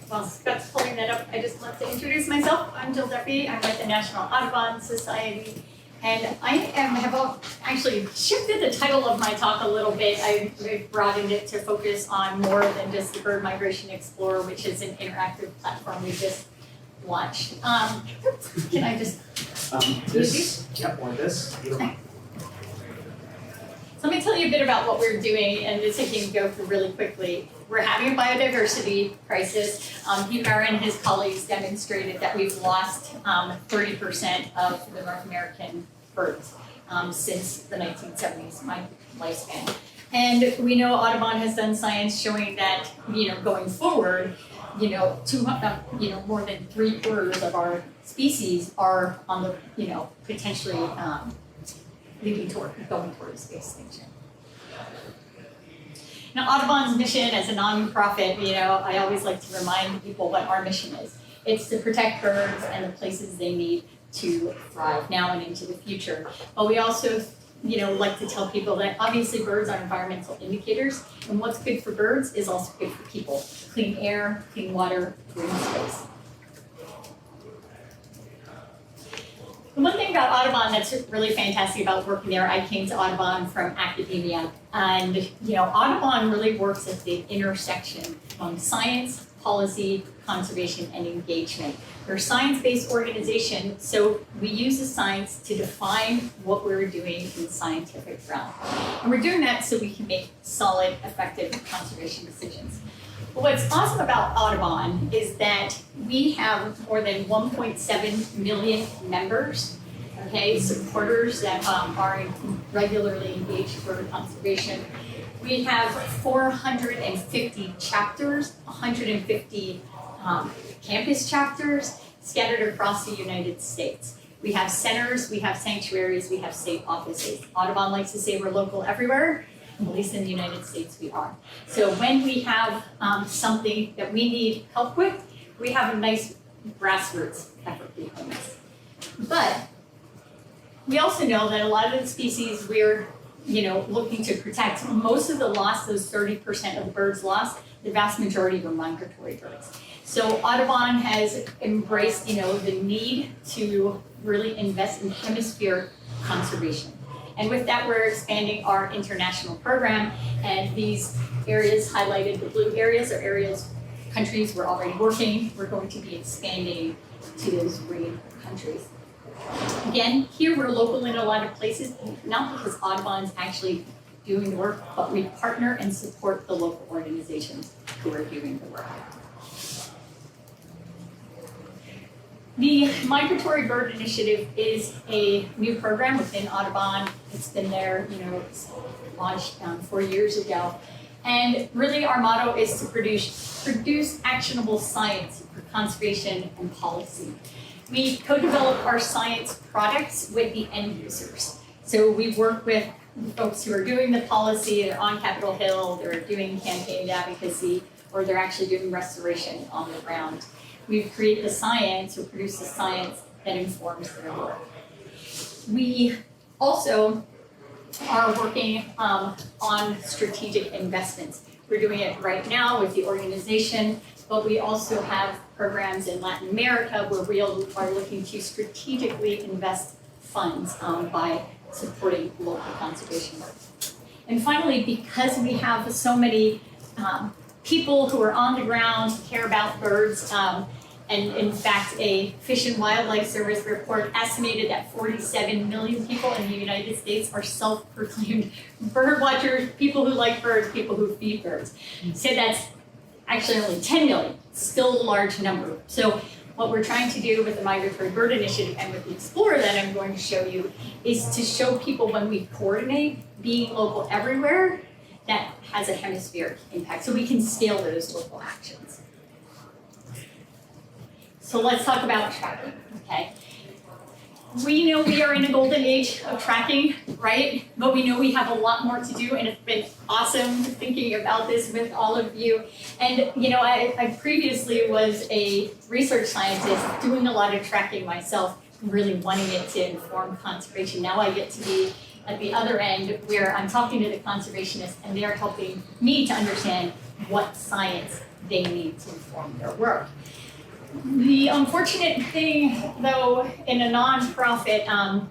while Scott's pulling that up, I just want to introduce myself. I'm Jill Deppe. I'm with the National Audubon Society. And have actually shifted the title of my talk a little bit. I've broadened it to focus on more than just the Bird Migration Explorer, which is an interactive platform we just launched. Can I just This, yep, or this. Either one. So let me tell you a bit about what we're doing, and this I can go through really quickly. We're having a biodiversity crisis. Hugh Barron and his colleagues demonstrated that we've lost 30% of the North American birds since the 1970s, my lifespan. And we know Audubon has done science showing that, going forward, more than 3/4 of our species are on the, potentially going towards extinction. Now, Audubon's mission as a nonprofit, I always like to remind people what our mission is. It's to protect birds and the places they need to thrive now and into the future. But we also, like to tell people that obviously birds are environmental indicators, and what's good for birds is also good for people. Clean air, clean water, green space. The one thing about Audubon that's really fantastic about working there, I came to Audubon from academia, and Audubon really works at the intersection of science, policy, conservation, and engagement. We're a science-based organization, so we use the science to define what we're doing in the scientific realm. And we're doing that so we can make solid, effective conservation decisions. But what's awesome about Audubon is that we have more than 1.7 million members, supporters that are regularly engaged for conservation. We have 450 chapters, 150 campus chapters scattered across the United States. We have centers, we have sanctuaries, we have state offices. Audubon likes to say we're local everywhere. At least in the United States we are. So when we have something that we need help with, we have a nice grassroots effort behind us. But we also know that a lot of the species we're looking to protect, most of the loss, those 30% of the birds lost, the vast majority were migratory birds. So Audubon has embraced the need to really invest in hemispheric conservation. And with that, we're expanding our international program, and these areas highlighted, the blue areas, are areas, countries we're already working. We're going to be expanding to those green countries. Again, here we're local in a lot of places, not because Audubon's actually doing the work, but we partner and support the local organizations who are doing the work. The Migratory Bird Initiative is a new program within Audubon. It's been there, it's launched 4 years ago. And really our motto is to produce actionable science for conservation and policy. We co-develop our science products with the end users. So we work with folks who are doing the policy, they're on Capitol Hill, they're doing campaign advocacy, or they're actually doing restoration on the ground. We create the science or produce the science that informs their work. We also are working on strategic investments. We're doing it right now with the organization, but we also have programs in Latin America where we are looking to strategically invest funds by supporting local conservation work. And finally, because we have so many people who are on the ground, care about birds, and in fact, a Fish and Wildlife Service report estimated that 47 million people in the United States are self-proclaimed bird watchers, people who like birds, people who feed birds. So that's actually only 10 million, still a large number. So what we're trying to do with the Migratory Bird Initiative and with the Explorer that I'm going to show you is to show people when we coordinate being local everywhere, that has a hemispheric impact. So we can scale those local actions. So let's talk about tracking, okay? We know we are in a golden age of tracking, right? But we know we have a lot more to do, and it's been awesome thinking about this with all of you. And I previously was a research scientist doing a lot of tracking myself, really wanting it to inform conservation. Now I get to be at the other end where I'm talking to the conservationists and they are helping me to understand what science they need to inform their work. The unfortunate thing, though, in a nonprofit and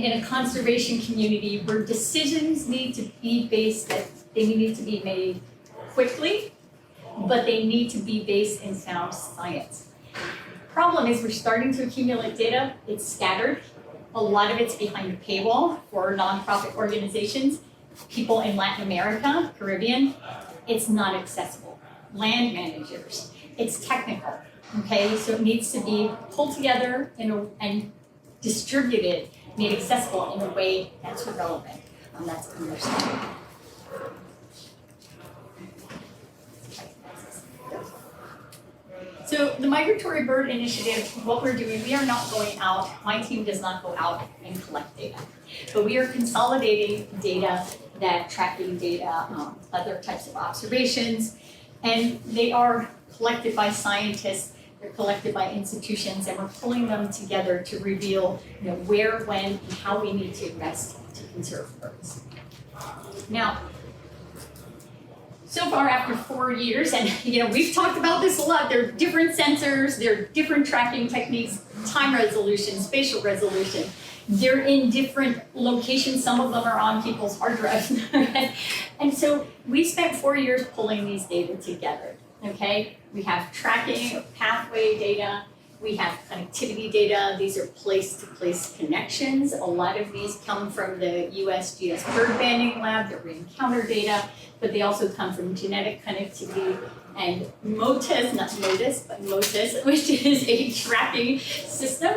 in a conservation community where decisions need to be based, that they need to be made quickly, but they need to be based in sound science. Problem is we're starting to accumulate data, it's scattered. A lot of it's behind a paywall for nonprofit organizations. People in Latin America, Caribbean, it's not accessible. Land managers, it's technical, okay? So it needs to be pulled together and distributed, made accessible in a way that's relevant, and that's understandable. So the Migratory Bird Initiative, what we're doing, we are not going out, my team does not go out and collect data, but we are consolidating data, that tracking data, other types of observations, and they are collected by scientists, they're collected by institutions, and we're pulling them together to reveal, where, when, and how we need to invest to conserve birds. Now, so far after 4 years, and we've talked about this a lot, there are different sensors, there are different tracking techniques, time resolution, spatial resolution. They're in different locations, some of them are on people's hard drives. And so we spent 4 years pulling these data together, okay? We have tracking, pathway data, we have connectivity data, these are place-to-place connections. A lot of these come from the USGS bird banding lab, they're re-encounter data, but they also come from genetic connectivity and MOTIS, not MOTIS, but MOTIS, which is a tracking system,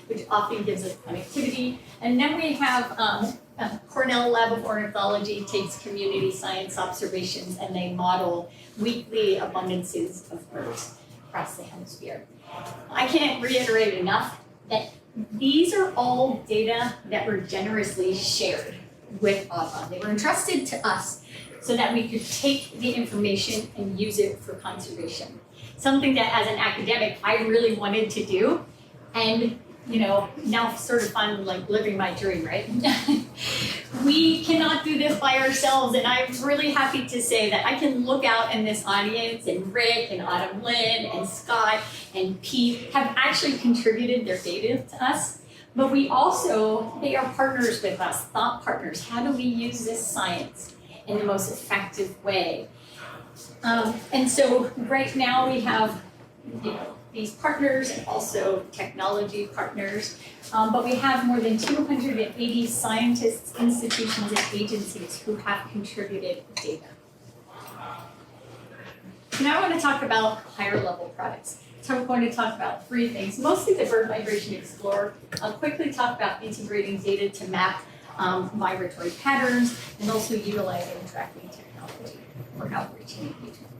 which often gives us connectivity. And then we have Cornell Lab of Ornithology takes community science observations and they model weekly abundances of birds across the hemisphere. I can't reiterate enough that these are all data that were generously shared with Audubon. They were entrusted to us so that we could take the information and use it for conservation. Something that as an academic, I really wanted to do. And now sort of I'm like living my dream, right? We cannot do this by ourselves, and I'm really happy to say that I can look out in this audience, and Rick and Autumn Lynn and Scott and Pete have actually contributed their data to us, but they are partners with us, thought partners. How do we use this science in the most effective way? And so right now we have, these partners and also technology partners, but we have more than 280 scientists, institutions, and agencies who have contributed data. Now I want to talk about higher level products. So I'm going to talk about 3 things, mostly the Bird Migration Explorer. I'll quickly talk about integrating data to map migratory patterns and also utilizing tracking technology for outreach and engagement.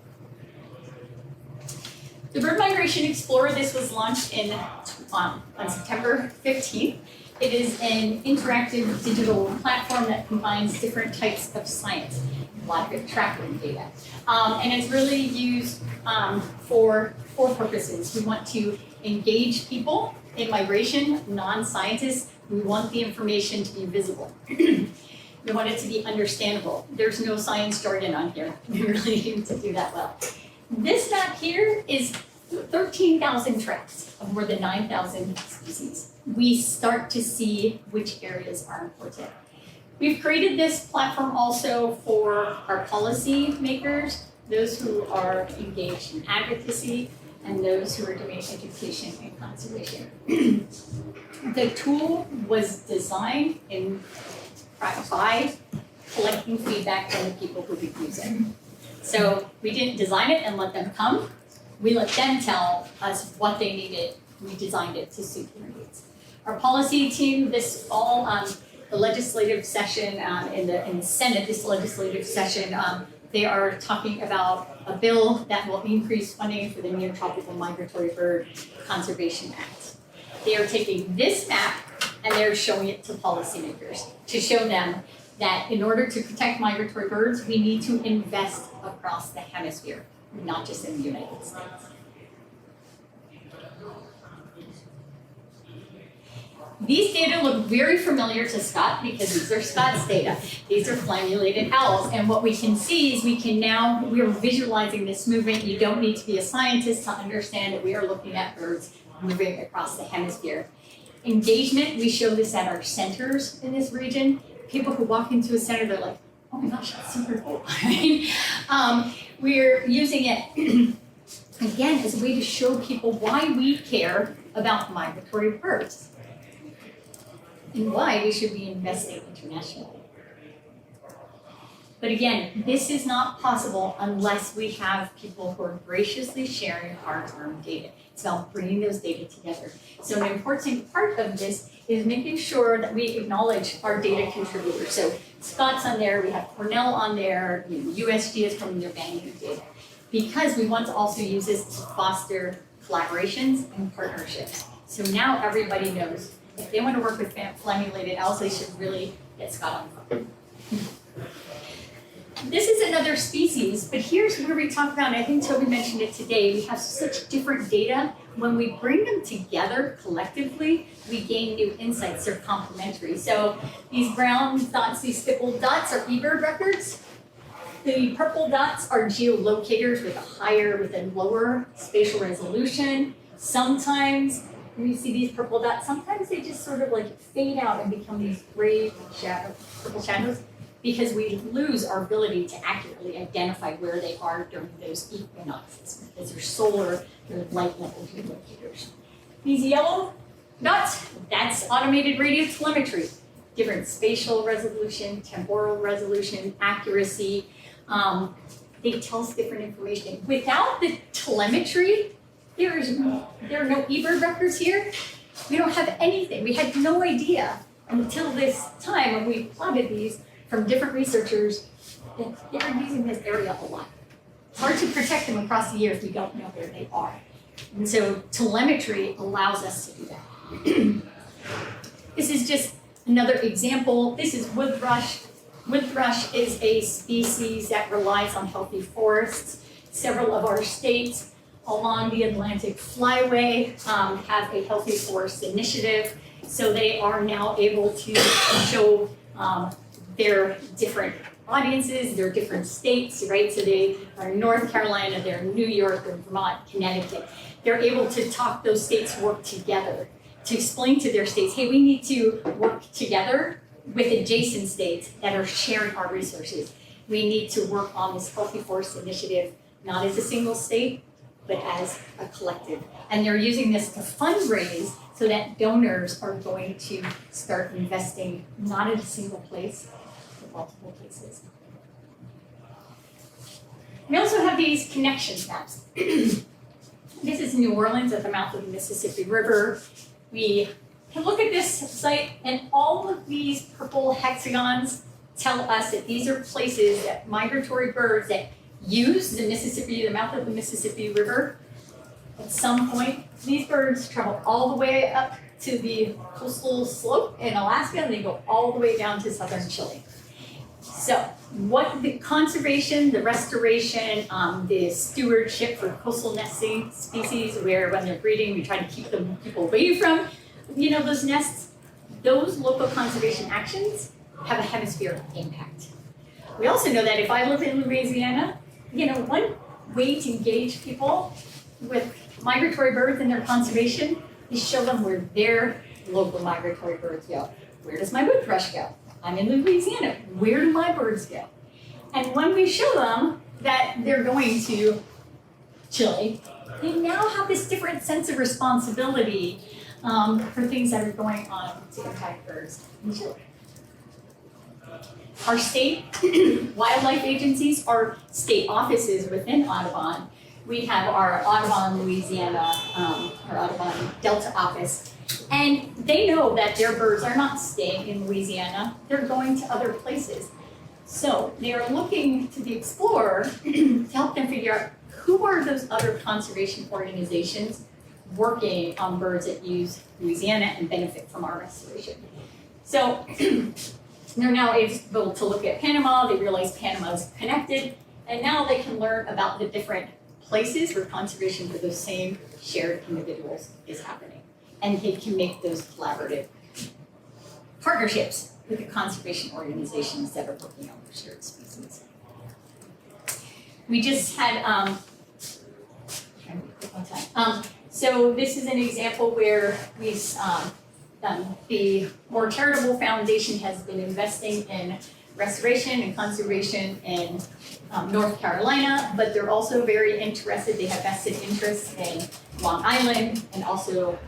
The Bird Migration Explorer, this was launched on September 15th. It is an interactive digital platform that combines different types of science, a lot of it tracking data. And it's really used for 4 purposes. We want to engage people in migration, non-scientists. We want the information to be visible. We want it to be understandable. There's no science jargon on here. We really need to do that well. This map here is 13,000 tracks of more than 9,000 species. We start to see which areas are important. We've created this platform also for our policy makers, those who are engaged in advocacy, and those who are doing education and conservation. The tool was designed by collecting feedback from the people who would use it. So we didn't design it and let them come. We let them tell us what they needed. We designed it to suit their needs. Our policy team this fall, the legislative session in the Senate, this legislative session, they are talking about a bill that will increase funding for the Neotropical Migratory Bird Conservation Act. They are taking this map and they're showing it to policymakers to show them that in order to protect migratory birds, we need to invest across the hemisphere, not just in the United States. These data look very familiar to Scott because these are Scott's data. These are flammulated owls. And what we can see is we are visualizing this movement. You don't need to be a scientist to understand that we are looking at birds moving across the hemisphere. Engagement, we show this at our centers in this region. People who walk into a center, they're like, oh my gosh, that's super cool. We're using it, again, as a way to show people why we care about migratory birds and why we should be investing internationally. But again, this is not possible unless we have people who are graciously sharing hard-earned data. It's about bringing those data together. So an important part of this is making sure that we acknowledge our data contributors. So Scott's on there, we have Cornell on there, USG is from their banking data. Because we want to also use this to foster collaborations and partnerships. So now everybody knows if they want to work with flammulated owls, they should really get Scott on the phone. This is another species, but here's where we talk about, and I think Toby mentioned it today, we have such different data. When we bring them together collectively, we gain new insights. They're complementary. So these brown dots, these stippled dots are eBird records. The purple dots are geolocators with a lower spatial resolution. Sometimes, when you see these purple dots, sometimes they just sort of like fade out and become these gray purple shadows because we lose our ability to accurately identify where they are during those equinoxes because they're solar, they're light level geolocators. These yellow dots, that's automated radio telemetry. Different spatial resolution, temporal resolution, accuracy. They tell us different information. Without the telemetry, there are no eBird records here. We don't have anything. We had no idea until this time when we plotted these from different researchers that they're using this area a lot. It's hard to protect them across the year if we don't know where they are. And so telemetry allows us to do that. This is just another example. This is wood thrush. Wood thrush is a species that relies on healthy forests. Several of our states along the Atlantic Flyway have a healthy forest initiative. So they are now able to show their different audiences, their different states, right? So they are in North Carolina, they're in New York, they're in Vermont, Connecticut. They're able to talk those states work together to explain to their states, hey, we need to work together with adjacent states that are sharing our resources. We need to work on this healthy forest initiative, not as a single state, but as a collective. And they're using this to fundraise so that donors are going to start investing not in a single place, but multiple places. We also have these connections maps. This is New Orleans at the mouth of the Mississippi River. We can look at this site and all of these purple hexagons tell us that these are places that migratory birds that use the Mississippi, the mouth of the Mississippi River. At some point, these birds travel all the way up to the coastal slope in Alaska and they go all the way down to southern Chile. So what the conservation, the restoration, the stewardship for coastal nesting species where when they're breeding, we try to keep them people away from, those nests, those local conservation actions have a hemispheric impact. We also know that if I live in Louisiana, one way to engage people with migratory birds and their conservation is show them where their local migratory birds go. Where does my wood thrush go? I'm in Louisiana. Where do my birds go? And when we show them that they're going to Chile, they now have this different sense of responsibility for things that are going on to impact birds in Chile. Our state wildlife agencies are state offices within Audubon. We have our Audubon Louisiana, our Audubon Delta office, and they know that their birds are not staying in Louisiana, they're going to other places. So they are looking to the explorer to help them figure out who are those other conservation organizations working on birds that use Louisiana and benefit from our restoration. So they're now able to look at Panama, they realize Panama is connected, and now they can learn about the different places where conservation for those same shared individuals is happening. And they can make those collaborative partnerships with the conservation organizations that are working on the shared species. We just had, so this is an example where the more charitable foundation has been investing in restoration and conservation in North Carolina, but they're also very interested, they have vested interests in Long Island and also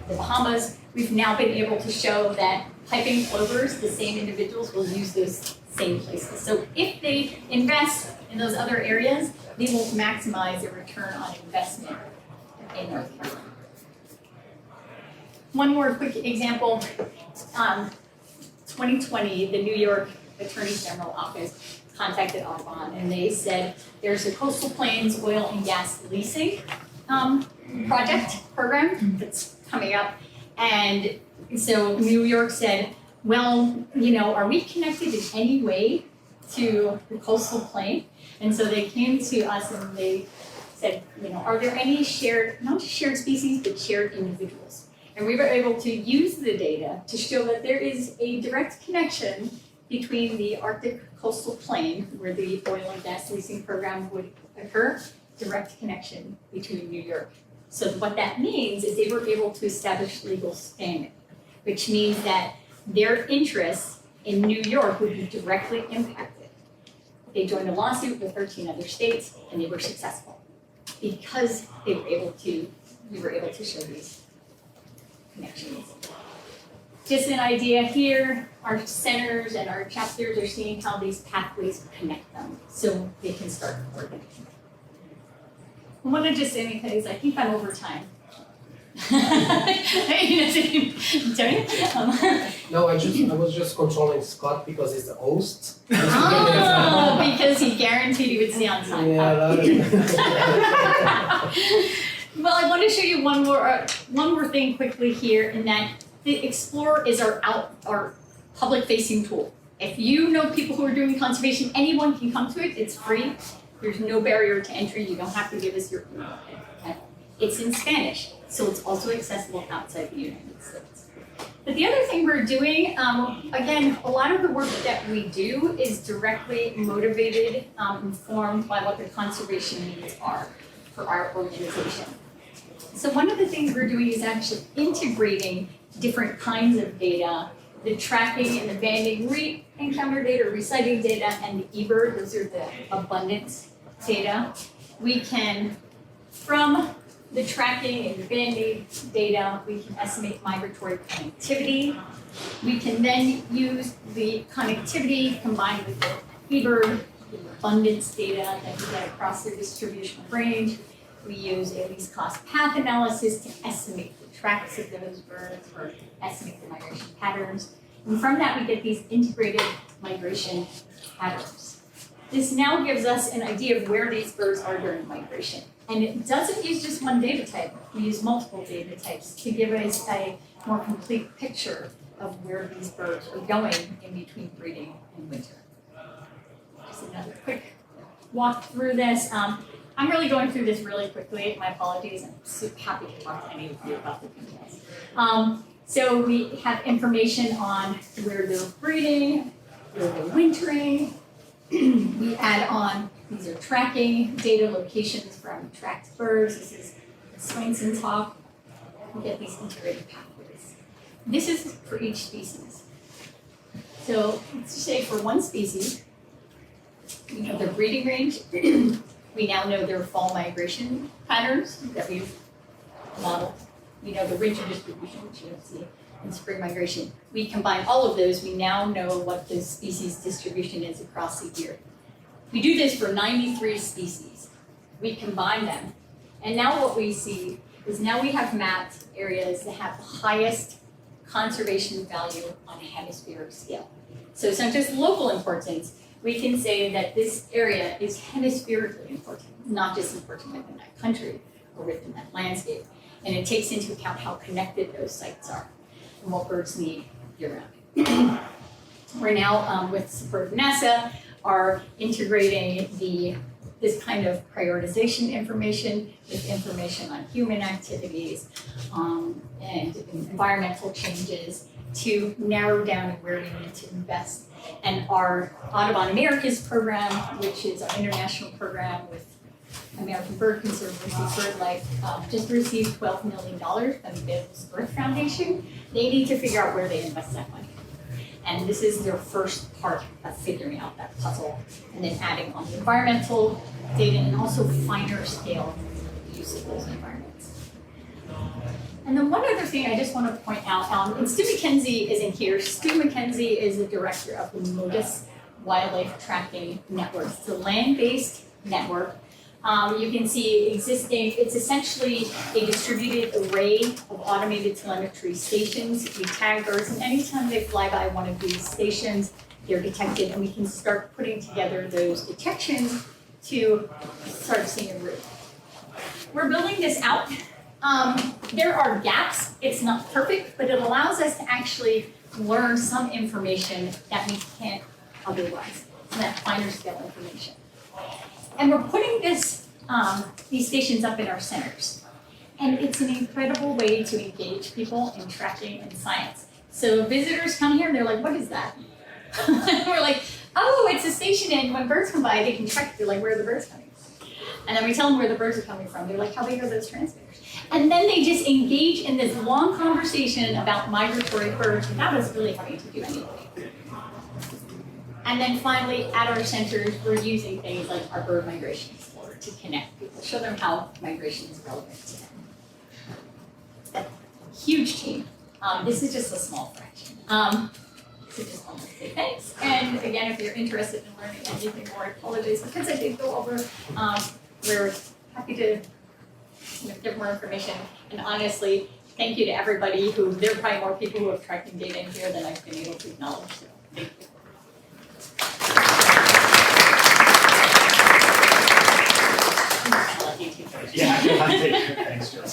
the Bahamas. We've now been able to show that piping plovers, the same individuals will use those same places. So if they invest in those other areas, they will maximize their return on investment in North Carolina. One more quick example. 2020, the New York Attorney General Office contacted Audubon and they said there's a coastal plains oil and gas leasing program that's coming up. And so New York said, well, are we connected in any way to the coastal plain? And so they came to us and they said, are there any shared, not just shared species, but shared individuals? And we were able to use the data to show that there is a direct connection between the Arctic coastal plain, where the oil and gas leasing program would occur, direct connection between New York. So what that means is they were able to establish legal standing, which means that their interests in New York would be directly impacted. They joined a lawsuit with 13 other states and they were successful because we were able to show these connections. Just an idea here, our centers and our chapters are seeing how these pathways connect them so they can start coordinating. I want to just say because I think I'm over time. No, I was just controlling Scott because he's the host. Oh, because he guaranteed he would stay on time. Yeah, Well, I want to show you one more thing quickly here, in that the Explorer is our public-facing tool. If you know people who are doing conservation, anyone can come to it. It's free. There's no barrier to entry. You don't have to give us your email. Okay? It's in Spanish, so it's also accessible outside the United States. But the other thing we're doing, again, a lot of the work that we do is directly motivated, informed by what the conservation needs are for our organization. So one of the things we're doing is actually integrating different kinds of data, the tracking and the banding encounter data, reciting data, and the eBird, those are the abundance data. We can, from the tracking and the banding data, we can estimate migratory connectivity. We can then use the connectivity combined with the eBird, the abundance data that we get across their distributional range. We use a least cost path analysis to estimate the tracks of those birds or estimate the migration patterns. And from that, we get these integrated migration patterns. This now gives us an idea of where these birds are during migration. And it doesn't use just one data type. We use multiple data types to give us a more complete picture of where these birds are going in between breeding and winter. Just another quick walk through this. I'm really going through this really quickly. My apologies. I'm super happy to talk to any of you about the details. So we have information on where they're breeding, where they're wintering. We add on, these are tracking data locations from tracked birds. This is the Swainson's hawk. We get these integrated pathways. This is for each species. So let's say for one species, we know their breeding range. We now know their fall migration patterns that we've modeled. We know the winter distribution, which you see, and spring migration. We combine all of those. We now know what the species distribution is across the year. We do this for 93 species. We combine them. And now what we see is now we have mapped areas that have the highest conservation value on a hemispheric scale. So it's not just local importance. We can say that this area is hemispherically important, not just important within that country or within that landscape. And it takes into account how connected those sites are and what birds need year-round. We're now, with support of NASA, are integrating this kind of prioritization information with information on human activities and environmental changes to narrow down where we need to invest. And our Audubon Americas program, which is our international program with American Bird Conservancy, BirdLife, just received $12 million from the Bayless Earth Foundation. They need to figure out where they invest that money. And this is their first part of figuring out that puzzle, and then adding on the environmental data and also finer scale use of those environments. And then one other thing I just want to point out, and Stu McKenzie isn't here. Stu McKenzie is the director of the Modus Wildlife Tracking Network. It's a land-based network. You can see existing, it's essentially a distributed array of automated telemetry stations. We tag birds, and anytime they fly by one of these stations, they're detected, and we can start putting together those detections to start seeing a route. We're building this out. There are gaps. It's not perfect, but it allows us to actually learn some information that we can't otherwise, some that finer scale information. And we're putting these stations up in our centers. And it's an incredible way to engage people in tracking and science. So visitors come here and they're like, what is that? We're like, oh, it's a station, and when birds come by, they can track. They're like, where are the birds coming from? And then we tell them where the birds are coming from. They're like, how big are those transmitters? And then they just engage in this long conversation about migratory birds without us really having to do anything. And then finally, at our centers, we're using things like our Bird Migration Explorer to connect people, show them how migration is relevant to them. A huge team. This is just a small fraction. So just want to say thanks. And again, if you're interested in learning anything more, I apologize because I did go over. We're happy to give more information. And honestly, thank you to everybody there are probably more people who have tracking data in here than I've been able to acknowledge. So thank you. Yeah, I take it. Thanks, Joe.